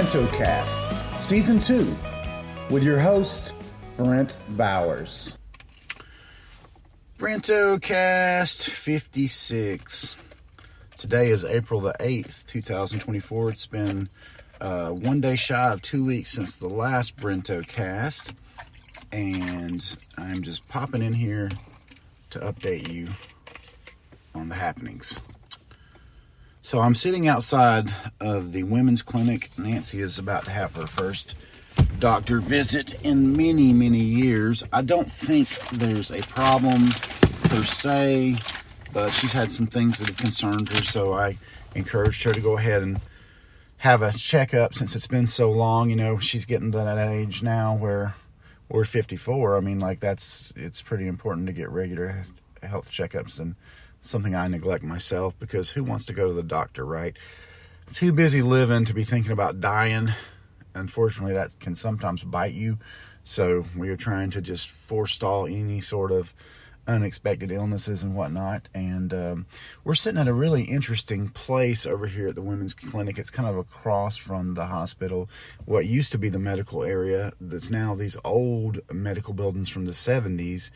BrentoCast, Season 2, with your host, Brent Bowers. BrentoCast 56. Today is April the 8th, 2024. It's been one day shy of 2 weeks since the last BrentoCast, and I'm just popping in here to update you on the happenings. So I'm sitting outside of the women's clinic. Nancy is about to have her first doctor visit in many, many years. I don't think there's a problem per se, but she's had some things that have concerned her, so I encouraged her to go ahead and have a checkup since it's been so long. You know, she's getting to that age now where we're 54. I mean, it's pretty important to get regular health checkups, and something I neglect myself, because who wants to go to the doctor, right? Too busy living to be thinking about dying. Unfortunately, that can sometimes bite you. So we are trying to just forestall any sort of unexpected illnesses and whatnot. And we're sitting at a really interesting place over here at the women's clinic. It's kind of across from the hospital, what used to be the medical area. That's now these old medical buildings from the 70s.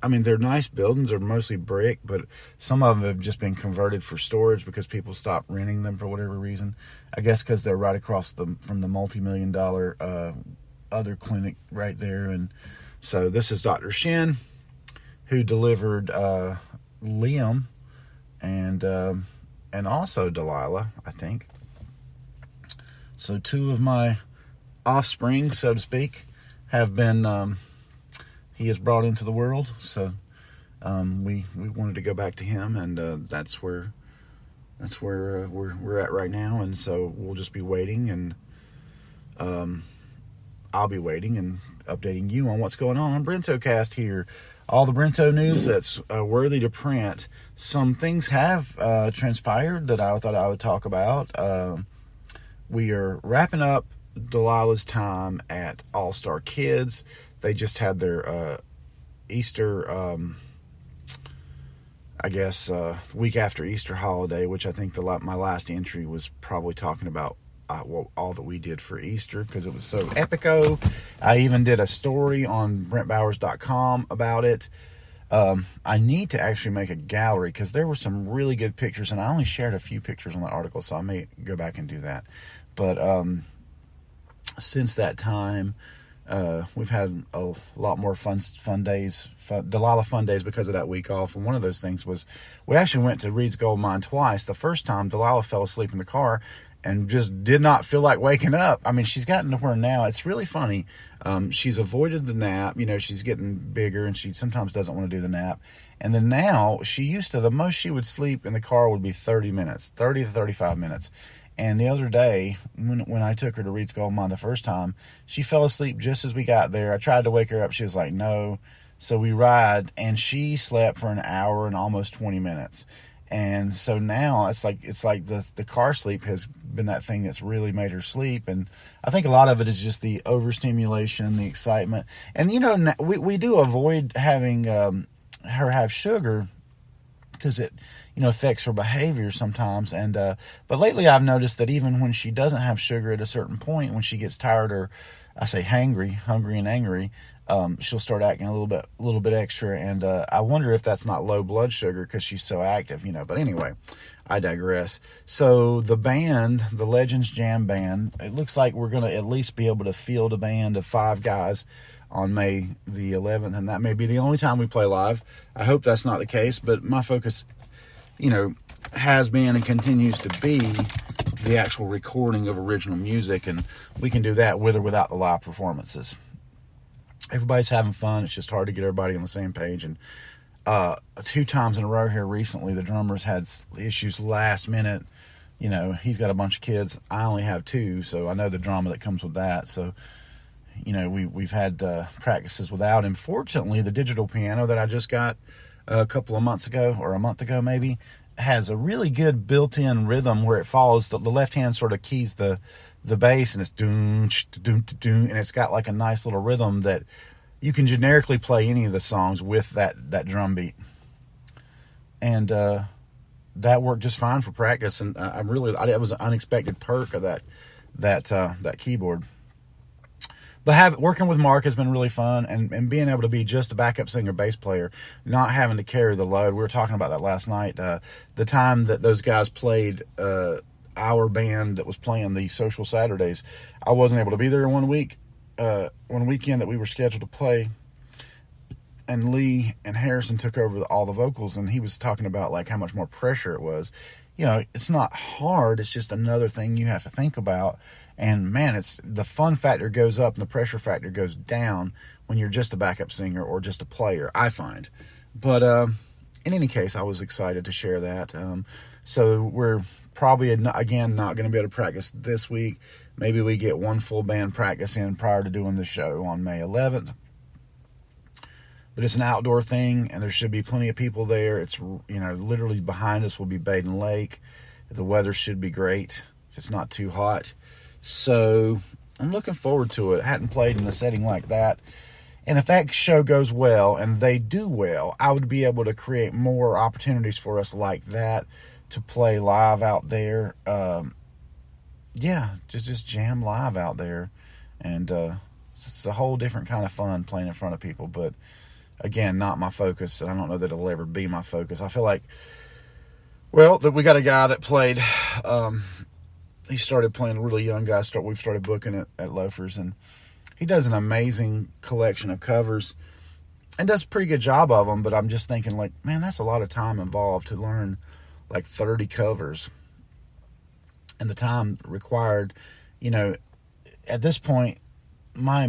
They're nice buildings. They're mostly brick, but some of them have just been converted for storage because people stopped renting them for whatever reason. I guess because they're right across from the multi-million-dollar other clinic right there. And so this is Dr. Shin, who delivered Liam and also Delilah, I think. So two of my offspring, so to speak, have been he has brought into the world. So we wanted to go back to him, and that's where we're at right now. And so we'll just be waiting, and I'll be waiting and updating you on what's going on BrentoCast here. All the Brento news that's worthy to print. Some things have transpired that I thought I would talk about. We are wrapping up Delilah's time at All-Star Kids. They just had their Easter, week after Easter holiday, which I think my last entry was probably talking about all that we did for Easter, because it was so epico. I even did a story on BrentBowers.com about it. I need to actually make a gallery, because there were some really good pictures, and I only shared a few pictures on the article, so I may go back and do that. But since that time, we've had a lot more fun days, Delilah fun days, because of that week off. And one of those things was we actually went to Reed's Gold Mine twice. The first time, Delilah fell asleep in the car and just did not feel like waking up. I mean, she's gotten to where now it's really funny. She's avoided the nap. You know, she's getting bigger, and she sometimes doesn't want to do the nap. And then now, the most she would sleep in the car would be 30 to 35 minutes. And the other day, when I took her to Reed's Gold Mine the first time, she fell asleep just as we got there. I tried to wake her up. She was like, no. So we ride, and she slept for an hour and almost 20 minutes. And so now it's like the car sleep has been that thing that's really made her sleep. And I think a lot of it is just the overstimulation, the excitement. And, you know, we do avoid having her have sugar, because it, affects her behavior sometimes. And but lately I've noticed that even when she doesn't have sugar at a certain point, when she gets tired, or I say hungry and angry, she'll start acting a little bit extra. And I wonder if that's not low blood sugar, because she's so active, But anyway, I digress. So the band, the Legends Jam Band, it looks like we're going to at least be able to field a band of 5 guys on May the 11th, and that may be the only time we play live. I hope that's not the case, but my focus, has been and continues to be the actual recording of original music, and we can do that with or without the live performances. Everybody's having fun. It's just hard to get everybody on the same page. And 2 times in a row here recently, the drummer's had issues last minute. He's got a bunch of kids. I only have 2, so I know the drama that comes with that. So, we've had practices without him. Fortunately, the digital piano that I just got a couple of months ago, or a month ago maybe, has a really good built-in rhythm where it follows the left hand sort of keys the bass, and it's doom, doom, doom, and it's got like a nice little rhythm that you can generically play any of the songs with that drum beat. And that worked just fine for practice. And that was an unexpected perk of that keyboard. But working with Mark has been really fun, and being able to be just a backup singer, bass player, not having to carry the load. We were talking about that last night. The time that those guys played our band that was playing the Social Saturdays, I wasn't able to be there one weekend that we were scheduled to play, and Lee and Harrison took over all the vocals, and he was talking about like how much more pressure it was. It's not hard. It's just another thing you have to think about. And man, it's the fun factor goes up and the pressure factor goes down when you're just a backup singer or just a player, I find. But in any case, I was excited to share that. So we're probably, again, not going to be able to practice this week. Maybe we get one full band practice in prior to doing the show on May 11th. But it's an outdoor thing, and there should be plenty of people there. It's, literally behind us will be Baden Lake. The weather should be great if it's not too hot. So I'm looking forward to it. I hadn't played in a setting like that. And if that show goes well, and they do well, I would be able to create more opportunities for us like that to play live out there. Just jam live out there. And it's a whole different kind of fun playing in front of people. But again, not my focus, and I don't know that it'll ever be my focus. I feel like, that we got a guy that played, he started playing, a really young guy. We've started booking it at Loafers, and he does an amazing collection of covers and does a pretty good job of them. But I'm just thinking, like, man, that's a lot of time involved to learn like 30 covers, and the time required. At this point, my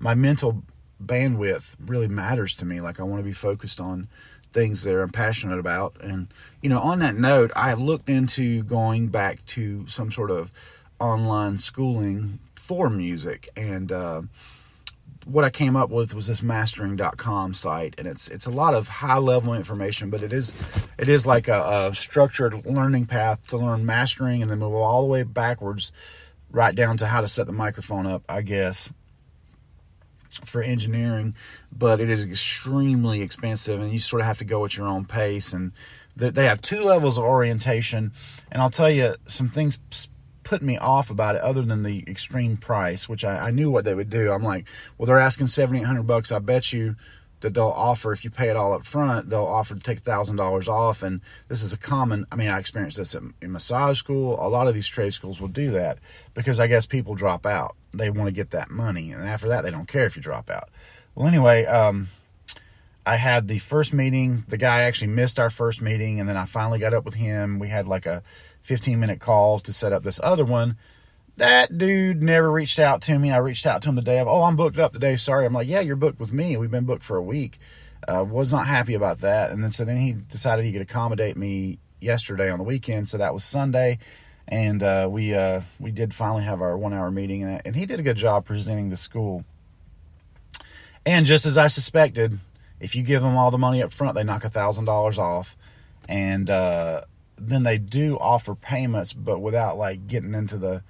mental bandwidth really matters to me. Like, I want to be focused on things that I'm passionate about. And, on that note, I have looked into going back to some sort of online schooling for music. And what I came up with was this mastering.com site. And it's a lot of high level information, but it is like a structured learning path to learn mastering, and then move all the way backwards right down to how to set the microphone up, I guess, for engineering. But it is extremely expensive, and you sort of have to go at your own pace. And they have 2 levels of orientation, and I'll tell you, some things put me off about it other than the extreme price, which I knew what they would do. I'm like, well, they're asking $7,800. I bet you that they'll offer, if you pay it all up front, they'll offer to take $1,000 off. And this is I experienced this in massage school. A lot of these trade schools will do that because I guess people drop out. They want to get that money, and after that, they don't care if you drop out. Well, anyway, I had the first meeting. The guy actually missed our first meeting, and then I finally got up with him. We had like a 15-minute call to set up this other one. That dude never reached out to me. I reached out to him the day of, I'm booked up today. Sorry. I'm like, yeah, you're booked with me. We've been booked for a week. Was not happy about that. And then he decided he could accommodate me yesterday on the weekend. So that was Sunday. And we did finally have our 1-hour meeting. And he did a good job presenting the school. And just as I suspected, if you give them all the money up front, they knock $1,000 off. And then they do offer payments, but without like getting into the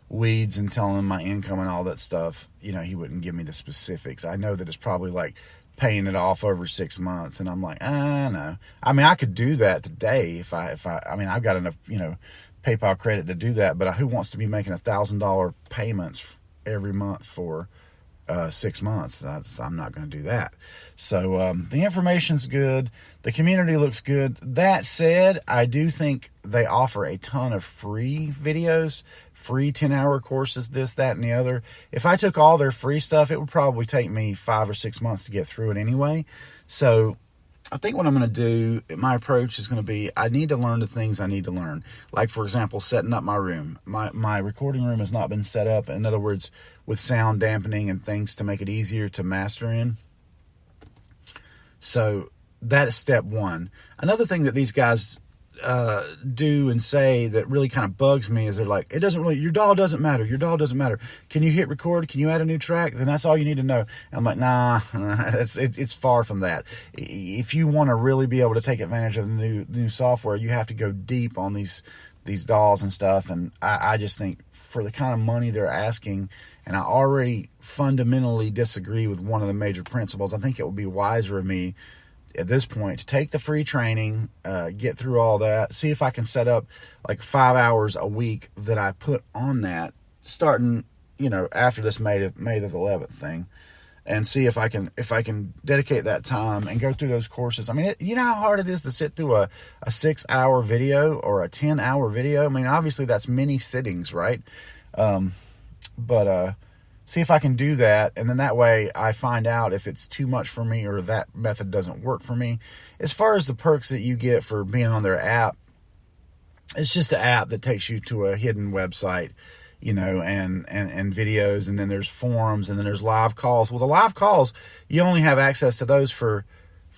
weeds and telling them my income and all that stuff. He wouldn't give me the specifics. I know that it's probably like paying it off over 6 months, and I'm like, no. I could do that today if I've got enough, PayPal credit to do that, but who wants to be making $1,000 payments every month for 6 months? I'm not going to do that. So the information's good. The community looks good. That said, I do think they offer a ton of free videos, free 10-hour courses, this, that, and the other. If I took all their free stuff, it would probably take me 5 or 6 months to get through it anyway. So I think what I'm going to do, my approach is going to be, I need to learn the things I need to learn. Like, for example, setting up my room. My recording room has not been set up. In other words, with sound dampening and things to make it easier to master in. So that is step one. Another thing that these guys do and say that really kind of bugs me is they're like, your DAW doesn't matter. Your DAW doesn't matter. Can you hit record? Can you add a new track? Then that's all you need to know. And I'm like, nah, it's far from that. If you want to really be able to take advantage of the new software, you have to go deep on these DAWs and stuff. And I just think for the kind of money they're asking, and I already fundamentally disagree with one of the major principles, I think it would be wiser of me at this point to take the free training, get through all that, see if I can set up like 5 hours a week that I put on that starting, after this May the 11th thing, and see if I can dedicate that time and go through those courses. I mean, you know how hard it is to sit through a 6-hour video or a 10-hour video? I mean, obviously that's many sittings, right? But see if I can do that, and then that way I find out if it's too much for me or that method doesn't work for me. As far as the perks that you get for being on their app, it's just an app that takes you to a hidden website, and videos, and then there's forums, and then there's live calls. Well, the live calls, you only have access to those for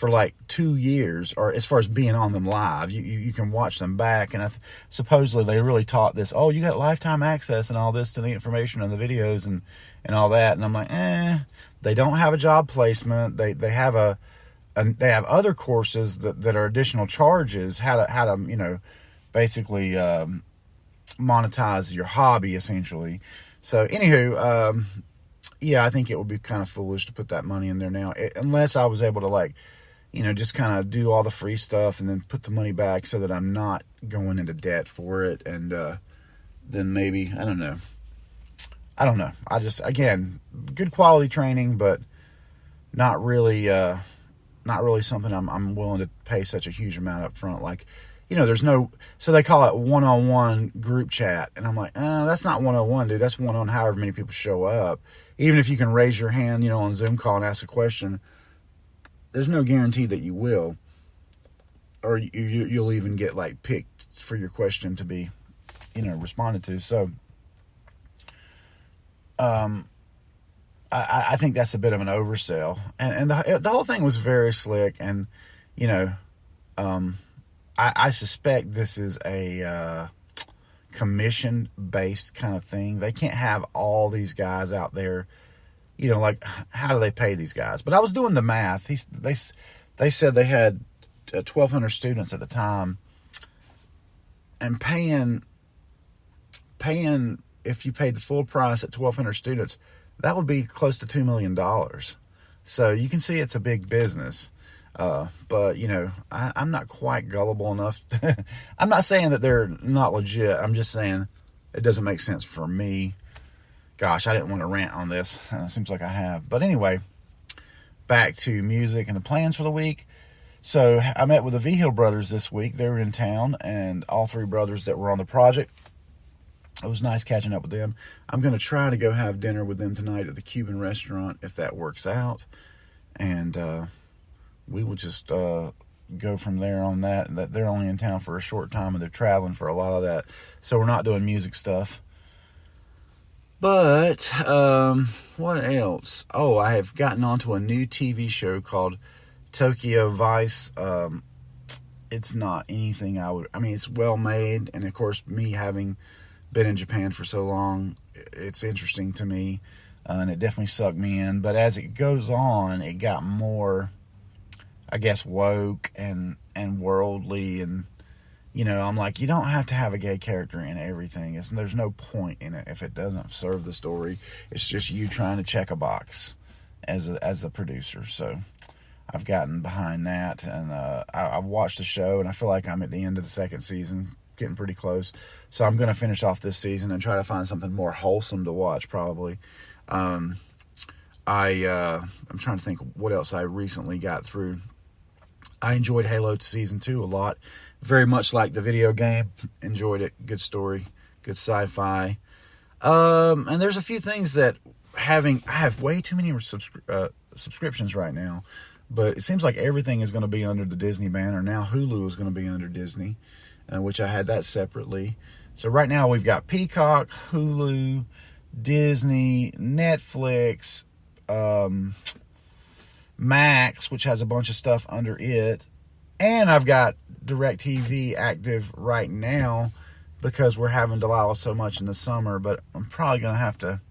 like 2 years, or as far as being on them live, you can watch them back. And supposedly they really taught this, you got lifetime access and all this to the information and the videos and all that. And I'm like, they don't have a job placement. They have they have other courses that are additional charges, how to basically monetize your hobby essentially. So anywho, I think it would be kind of foolish to put that money in there now, unless I was able to just kind of do all the free stuff and then put the money back so that I'm not going into debt for it. And then maybe, I don't know. I just, again, good quality training, but not really something I'm willing to pay such a huge amount up front. Like, there's no, so they call it one-on-one group chat. And I'm like, that's not one-on-one, dude. That's one on however many people show up. Even if you can raise your hand, on Zoom call and ask a question, there's no guarantee that you will, or you'll even get picked for your question to be, responded to. So, I think that's a bit of an oversell, and the whole thing was very slick, and I suspect this is a commission-based kind of thing. They can't have all these guys out there. How do they pay these guys? But I was doing the math. They said they had 1,200 students at the time, and paying if you paid the full price at 1,200 students, that would be close to $2 million. So you can see it's a big business. But I'm not quite gullible enough. I'm not saying that they're not legit. I'm just saying it doesn't make sense for me. Gosh, I didn't want to rant on this. It seems like I have. But anyway, back to music and the plans for the week. So I met with the V Hill brothers this week. They were in town, and all three brothers that were on the project. It was nice catching up with them. I'm going to try to go have dinner with them tonight at the Cuban restaurant if that works out. And we will just go from there on that. They're only in town for a short time, and they're traveling for a lot of that. So we're not doing music stuff. But what else? Oh, I have gotten onto a new TV show called Tokyo Vice. It's not anything it's well made, and of course, me having been in Japan for so long, it's interesting to me, and it definitely sucked me in. But as it goes on, it got more, I guess, woke and worldly, and I'm like, you don't have to have a gay character in everything. There's no point in it if it doesn't serve the story. It's just you trying to check a box as a producer. So I've gotten behind that, and I've watched the show, and I feel like I'm at the end of the second season, getting pretty close. So I'm going to finish off this season and try to find something more wholesome to watch, probably. I'm trying to think what else I recently got through. I enjoyed Halo Season 2 a lot. Very much like the video game. Enjoyed it. Good story. Good sci-fi. And there's a few things that I have way too many subscriptions right now. But it seems like everything is going to be under the Disney banner. Now Hulu is going to be under Disney, which I had that separately. So right now we've got Peacock, Hulu, Disney, Netflix, Max, which has a bunch of stuff under it. And I've got DirecTV active right now because we're having Delilah so much in the summer. But I'm probably going to have to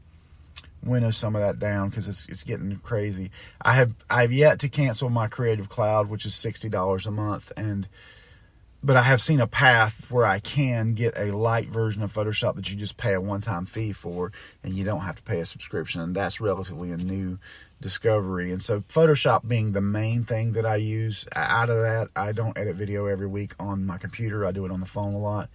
winnow some of that down because it's getting crazy. I've yet to cancel my Creative Cloud, which is $60 a month. And but I have seen a path where I can get a light version of Photoshop that you just pay a one-time fee for, and you don't have to pay a subscription. And that's relatively a new discovery. And so Photoshop being the main thing that I use, out of that, I don't edit video every week on my computer. I do it on the phone a lot.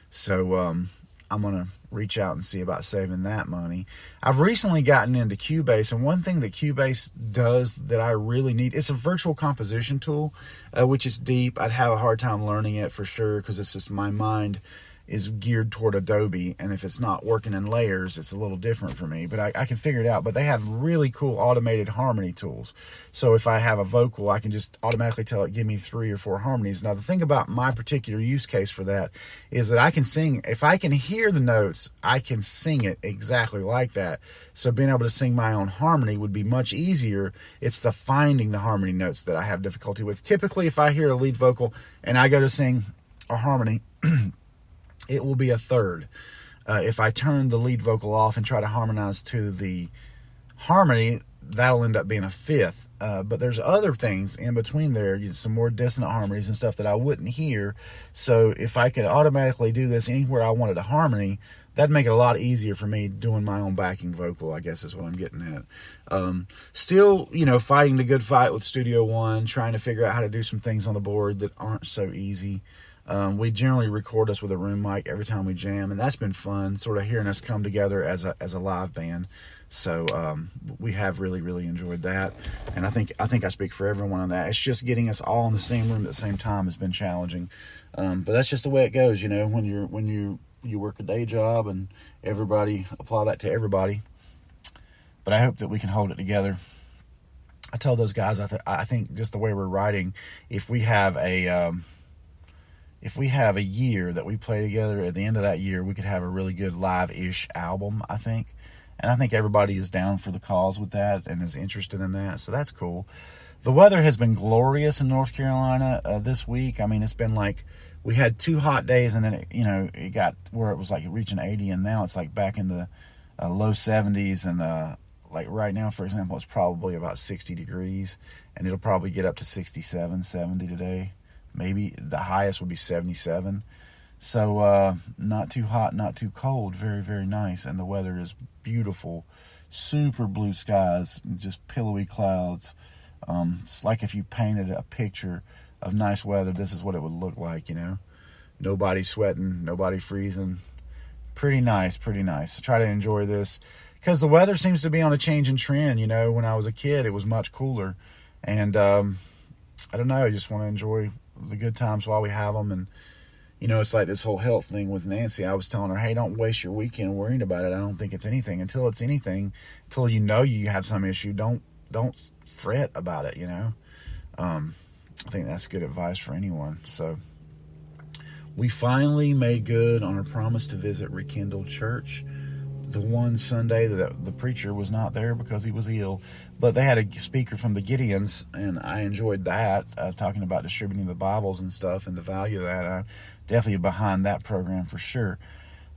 So I'm going to reach out and see about saving that money. I've recently gotten into Cubase, and one thing that Cubase does that I really need, it's a virtual composition tool, which is deep. I'd have a hard time learning it for sure, because it's just my mind is geared toward Adobe, and if it's not working in layers, it's a little different for me, but I can figure it out. But they have really cool automated harmony tools. So if I have a vocal, I can just automatically tell it, give me 3 or 4 harmonies. Now, the thing about my particular use case for that is that I can sing, if I can hear the notes, I can sing it exactly like that. So being able to sing my own harmony would be much easier. It's the finding the harmony notes that I have difficulty with. Typically, if I hear a lead vocal and I go to sing a harmony, it will be a third. If I turn the lead vocal off and try to harmonize to the harmony, that'll end up being a fifth. But there's other things in between there, some more dissonant harmonies and stuff that I wouldn't hear. So if I could automatically do this anywhere I wanted a harmony, that'd make it a lot easier for me doing my own backing vocal, I guess is what I'm getting at. Still, fighting the good fight with Studio One, trying to figure out how to do some things on the board that aren't so easy. We generally record us with a room mic every time we jam, and that's been fun, sort of hearing us come together as a live band. So we have really, really enjoyed that, and I think I speak for everyone on that. It's just getting us all in the same room at the same time has been challenging, but that's just the way it goes, when you work a day job, and everybody apply that to everybody. But I hope that we can hold it together. I told those guys, I think just the way we're writing, if we have a year that we play together, at the end of that year, we could have a really good live-ish album, I think. And I think everybody is down for the cause with that and is interested in that. So that's cool. The weather has been glorious in North Carolina this week. I mean, it's been like, we had 2 hot days, and then it got where it was like reaching 80, and now it's like back in the low 70s. And like right now, for example, it's probably about 60 degrees, and it'll probably get up to 67, 70 today. Maybe the highest would be 77. So not too hot, not too cold. Very, very nice. And the weather is beautiful. Super blue skies, just pillowy clouds. It's like if you painted a picture of nice weather, this is what it would look like, Nobody sweating, nobody freezing. Pretty nice, pretty nice. So try to enjoy this, because the weather seems to be on a changing trend. When I was a kid, it was much cooler. And I don't know, I just want to enjoy the good times while we have them. And it's like this whole health thing with Nancy. I was telling her, hey, don't waste your weekend worrying about it. I don't think it's anything. Until it's anything, until you have some issue, don't fret about it. I think that's good advice for anyone. So we finally made good on our promise to visit Rekindled Church. The one Sunday that the preacher was not there because he was ill, but they had a speaker from the Gideons, and I enjoyed that, talking about distributing the Bibles and stuff and the value of that. I'm definitely behind that program for sure.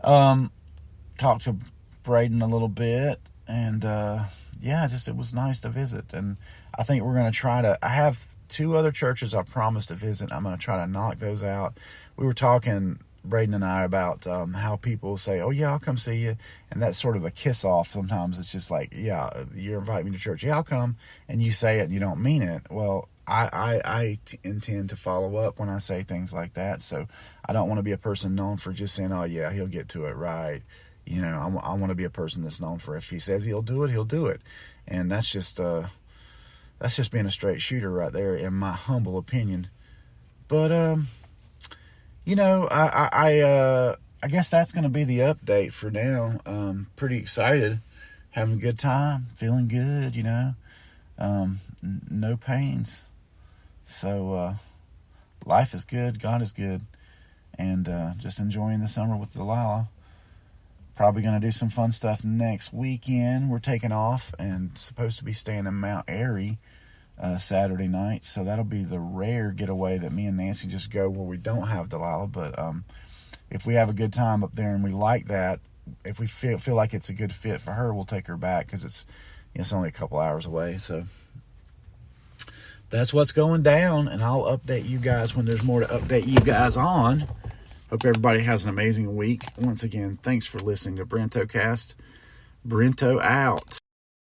Talked to Braden a little bit, and it was nice to visit. And I think we're going to I have 2 other churches I promised to visit. I'm going to try to knock those out. We were talking, Braden and I, about how people say, oh yeah, I'll come see you, and that's sort of a kiss off. Sometimes it's just like, yeah, you invite me to church, yeah, I'll come, and you say it and you don't mean it. Well, I intend to follow up when I say things like that. So I don't want to be a person known for just saying, oh yeah, he'll get to it right. I want to be a person that's known for, if he says he'll do it, he'll do it. And that's just being a straight shooter right there, in my humble opinion. But I guess that's going to be the update for now. Pretty excited, having a good time, feeling good, no pains. So life is good, God is good, and just enjoying the summer with Delilah. Probably going to do some fun stuff next weekend. We're taking off and supposed to be staying in Mount Airy Saturday night, so that'll be the rare getaway that me and Nancy just go where we don't have Delilah. But if we have a good time up there and we like that, if we feel like it's a good fit for her, we'll take her back, because it's only a couple hours away. So, that's what's going down, and I'll update you guys when there's more to update you guys on. Hope everybody has an amazing week. Once again, thanks for listening to BrentoCast. Brento out.